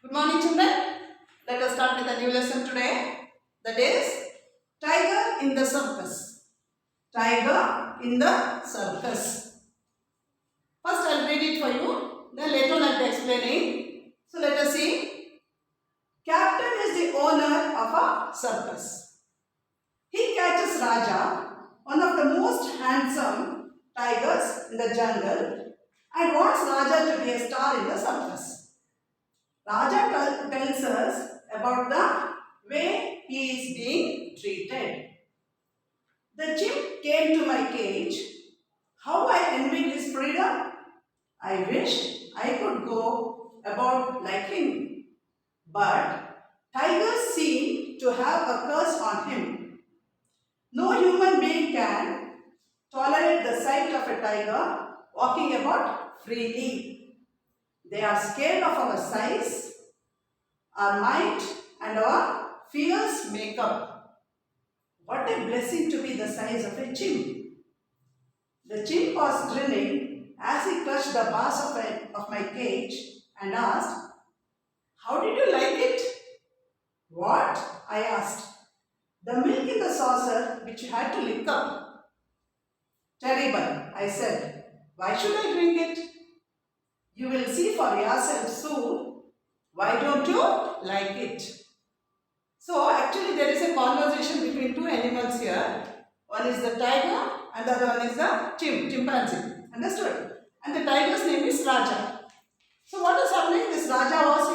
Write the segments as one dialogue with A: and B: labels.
A: Good morning, children. Let us start with a new lesson today. That is Tiger in the Circus. Tiger in the Circus. First, I'll read it for you. Then later on, I'll be explaining. So let us see. Captain is the owner of a circus. He catches Raja, one of the most handsome tigers in the jungle, and wants Raja to be a star in the circus. Raja tells us about the way he is being treated. The chimp came to my cage. How I envied his freedom. I wish I could go about like him. But tigers seem to have a curse on him. No human being can tolerate the sight of a tiger walking about freely. They are scared of our size, our might, and our fierce makeup. What a blessing to be the size of a chimp. The chimp was grinning as he clutched the bars of my cage and asked, "How did you like it?" "What?" I asked. "The milk in the saucer which you had to lick up." "Terrible," I said. "Why should I drink it?" "You will see for yourself soon. Why don't you like it?" So actually there is a conversation between two animals here. One is the tiger and the other one is the chimpanzee. Understood? And the tiger's name is Raja. So what is happening? This Raja was,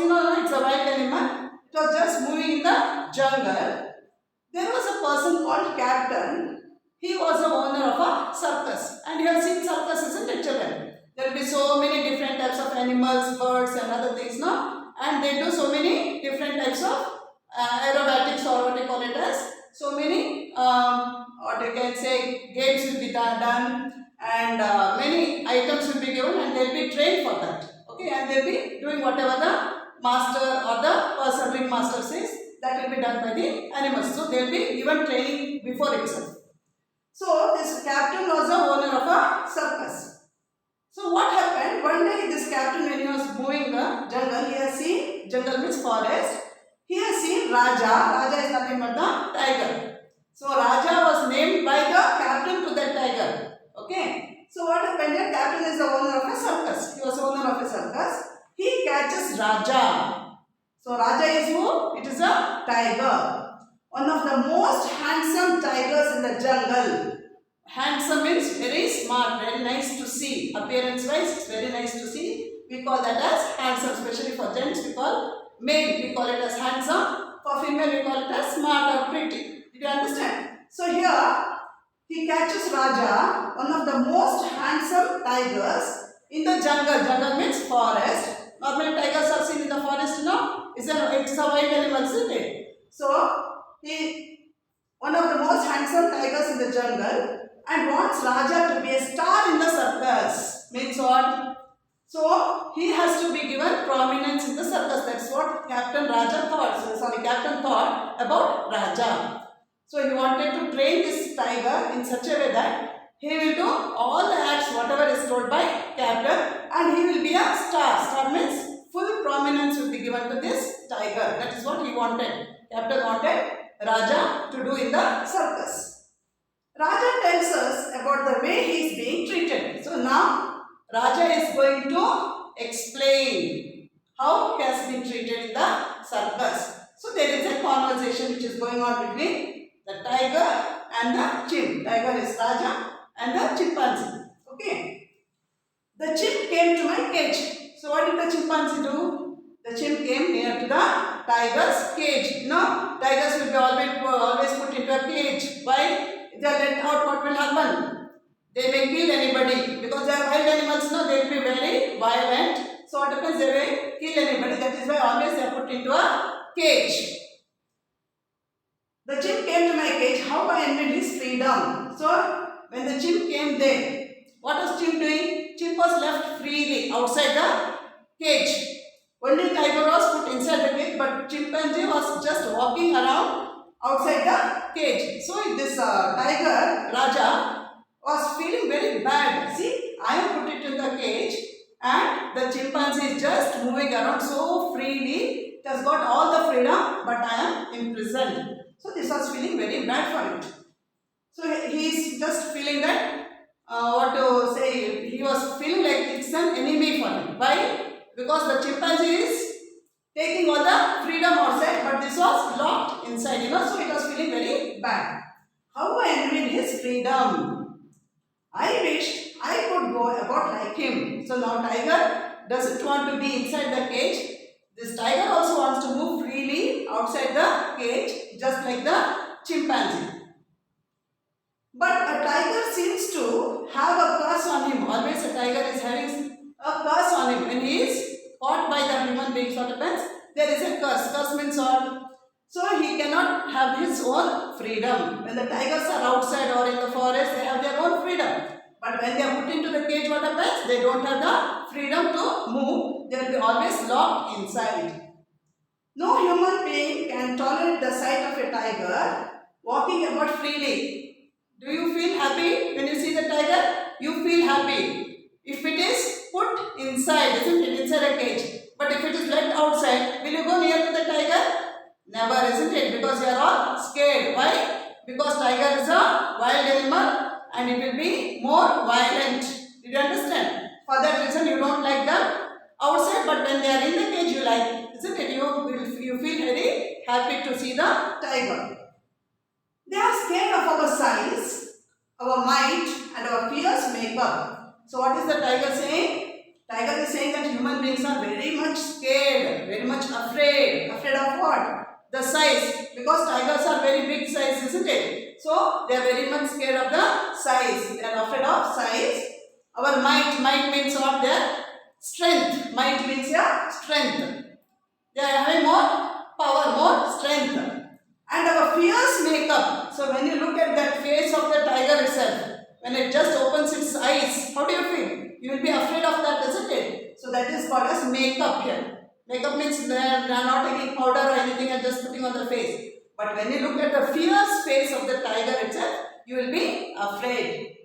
A: it's a wild animal. It was just moving in the jungle. There was a person called Captain. He was the owner of a circus. And you have seen circus, isn't it, children? There will be so many different types of animals, birds and other things, no? And they do so many different types of aerobatics, or what you call it as. So many, what you can say, games will be done, and many items will be given, and they will be trained for that. Okay, and they will be doing whatever the master or the person ring master says. That will be done by the animals. So they will be given training before itself. So this captain was the owner of a circus. So what happened? One day this captain, when he was moving the jungle, he has seen, jungle means forest, he has seen Raja. Raja is nothing but the tiger. So Raja was named by the captain to that tiger. Okay. So what happened here? Captain is the owner of a circus. He was owner of a circus. He catches Raja. So Raja is who? It is a tiger. One of the most handsome tigers in the jungle. Handsome means very smart, very nice to see. Appearance wise, it's very nice to see. We call that as handsome, especially for gents. We call male, we call it as handsome. For female, we call it as smart or pretty. Did you understand? So here, he catches Raja, one of the most handsome tigers in the jungle. Jungle means forest. Normally, tigers are seen in the forest, It's a wild animal, isn't it? So, one of the most handsome tigers in the jungle, and wants Raja to be a star in the circus. Means what? So he has to be given prominence in the circus. That's what Captain thought about Raja. So he wanted to train this tiger in such a way that he will do all the acts, whatever is told by Captain, and he will be a star. Star means full prominence will be given to this tiger. That is what he wanted. Captain wanted Raja to do in the circus. Raja tells us about the way he is being treated. So now Raja is going to explain how he has been treated in the circus. So there is a conversation which is going on between the tiger and the chimp. Tiger is Raja and the chimpanzee. Okay. The chimp came to my cage. So what did the chimpanzee do? The chimp came near to the tiger's cage. Tigers will be always put into a cage. Why? If they are let out, what will happen? They may kill anybody because they are wild animals. They will be very violent. So what happens? They will kill anybody. That is why always they are put into a cage. The chimp came to my cage. How I envied his freedom. So when the chimp came there, what was chimp doing? Chimp was left freely outside the cage. Only tiger was put inside the cage, but chimpanzee was just walking around outside the cage. So this tiger, Raja, was feeling very bad. See, I have put it in the cage and the chimpanzee is just moving around so freely got all the freedom, but I am imprisoned. So this was feeling very bad for it. So he is just feeling that, what to say, he was feeling like it's an enemy for him. Why? Because the chimpanzee is taking all the freedom outside, but this was locked inside, so it was feeling very bad. How I envied his freedom. I wished I could go about like him. So now tiger doesn't want to be inside the cage. This tiger also wants to move freely outside the cage, just like the chimpanzee. But a tiger seems to have a curse on him. Always a tiger is having a curse on him. When he is caught by the human beings, what happens? There is a curse. Curse means what? So he cannot have his own freedom. When the tigers are outside or in the forest, they have their own freedom. But when they are put into the cage, what happens? They don't have the freedom to move. They will be always locked inside. No human being can tolerate the sight of a tiger walking about freely. Do you feel happy when you see the tiger? You feel happy. If it is put inside, isn't it? Inside a cage. But if it is left outside, will you go near to the tiger? Never, isn't it? Because you are all scared. Why? Because tiger is a wild animal and it will be more violent. Did you understand? For that reason, you don't like them outside, but when they are in the cage, you like, isn't it? You feel very happy to see the tiger. They are scared of our size, our might, and our fierce makeup. So what is the tiger saying? Tiger is saying that human beings are very much scared, very much afraid. Afraid of what? The size. Because tigers are very big size, isn't it? So they are very much scared of the size. They are afraid of size. Our might. Might means what? Their strength. Might means your strength. They are having more power, more strength. And our fierce makeup. So when you look at that face of the tiger itself, when it just opens its eyes, how do you feel? You will be afraid of that, isn't it? So that is called as makeup here. Makeup means they are not taking powder or anything and just putting on the face. But when you look at the fierce face of the tiger itself, you will be afraid.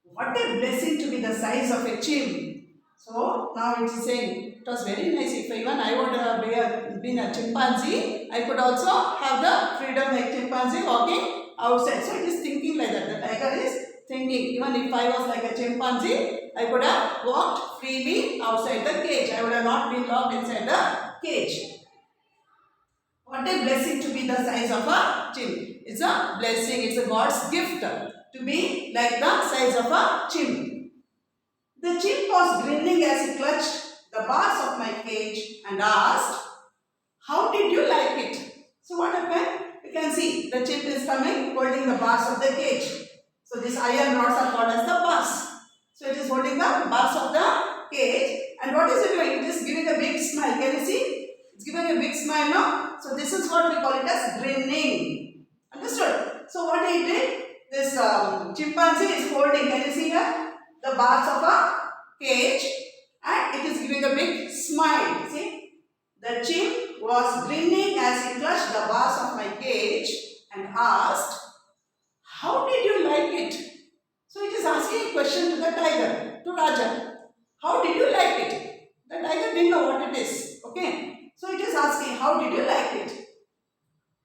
A: What a blessing to be the size of a chimp. So now it is saying, it was very nice. If even I would have been a chimpanzee, I could also have the freedom like chimpanzee walking outside. So it is thinking like that. The tiger is thinking, even if I was like a chimpanzee, I could have walked freely outside the cage. I would have not been locked inside the cage. What a blessing to be the size of a chimp. It's a blessing. It's a God's gift to be like the size of a chimp. The chimp was grinning as he clutched the bars of my cage and asked, "How did you like it?" So what happened? You can see the chimp is coming holding the bars of the cage. So these iron rods are called as the bars. So it is holding the bars of the cage. And what is it doing? It is giving a big smile. Can you see? It's giving a big smile now. So this is what we call it as grinning. Understood? So what he did? This chimpanzee is holding. Can you see here? The bars of a cage, and it is giving a big smile. See, the chimp was grinning as he clutched the bars of my cage and asked, "How did you like it?" So it is asking a question to the tiger, to Raja. How did you like it? The tiger didn't know what it is. Okay, so it is asking, "How did you like it?"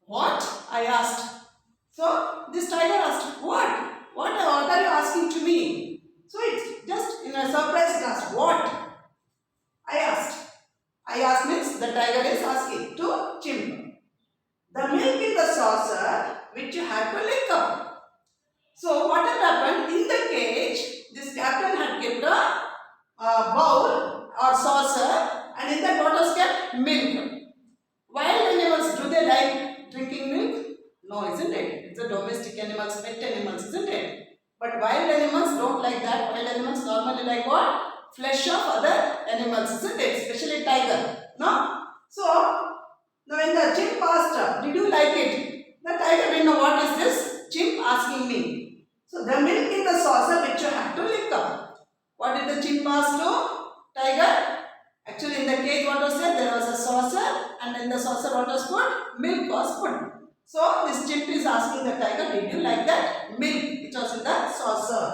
A: What? I asked. So this tiger asked, What? What are you asking to me? So it's just in a surprise asked, "What?" I asked. I asked means the tiger is asking to chimp. "The milk in the saucer which you had to lick up." So what had happened in the cage? This captain had kept a bowl or saucer, and in that what was kept? Milk. Wild animals, do they like drinking milk? No, isn't it? It's the domestic animals, pet animals, isn't it? But wild animals don't like that. Wild animals normally like what? Flesh of other animals, isn't it? Especially tiger. No? So, now when the chimp asked, "Did you like it?" The tiger didn't know what is this chimp asking me. So, the milk in the saucer which you had to lick up. What did the chimp ask to tiger? Actually, in the cage what was there? There was a saucer, and in the saucer what was put? Milk was put. So, this chimp is asking the tiger, "Did you like that milk which was in the saucer?"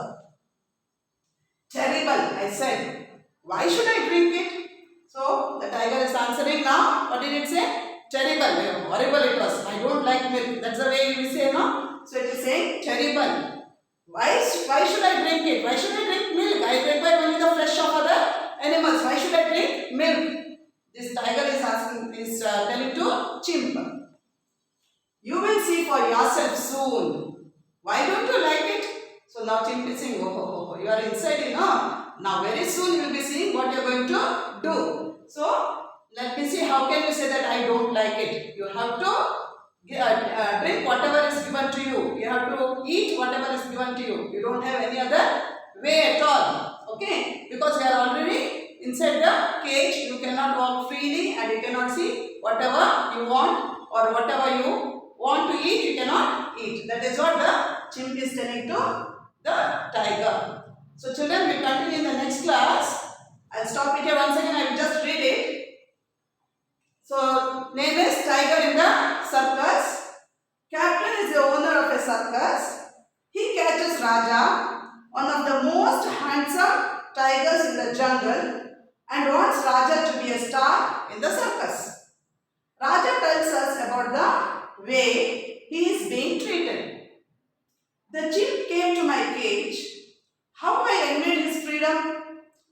A: "Terrible," I said. "Why should I drink it?" So, the tiger is answering now. What did it say? terrible, horrible it was. I don't like milk. That's the way you will say, no? So it is saying terrible. Why should I drink it? Why should I drink milk? I prefer only the flesh of other animals. Why should I drink milk? This tiger is telling to chimp. You will see for yourself soon. Why don't you like it? So now chimp is saying, oh, you are inside, you know. Now very soon you will be seeing what you are going to do. So let me see, how can you say that I don't like it? You have to drink whatever is given to you. You have to eat whatever is given to you. You don't have any other way at all. Okay? Because you are already inside the cage. You cannot walk freely and you cannot see whatever you want, or whatever you want to eat, you cannot eat. That is what the chimp is telling to the tiger. So children, we continue in the next class. I'll stop it here once again. I will just read it. So, name is Tiger in the Circus. Captain is the owner of a circus. He catches Raja, one of the most handsome tigers in the jungle, and wants Raja to be a star in the circus. Raja tells us about the way he is being treated. The chimp came to my cage. How I envied his freedom.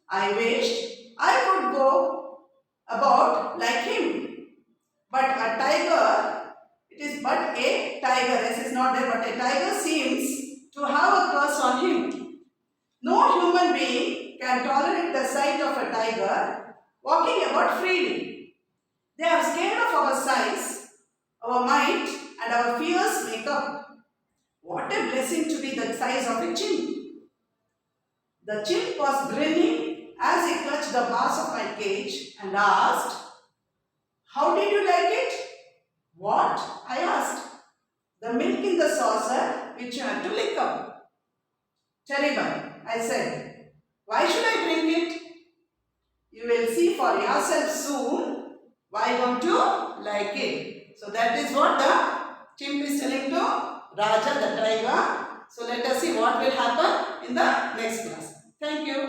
A: I wished I could go about like him. But a tiger, it is but a tiger. S is not there, but a tiger seems to have a curse on him. No human being can tolerate the sight of a tiger walking about freely. They are scared of our size, our might, and our fierce makeup. What a blessing to be the size of a chimp. The chimp was grinning as he clutched the bars of my cage and asked, "How did you like it?" "What?" I asked. "The milk in the saucer which you had to lick up." "Terrible," I said. "Why should I drink it?" You will see for yourself soon why don't you like it. So that is what the chimp is telling to Raja the tiger. So let us see what will happen in the next class. Thank you.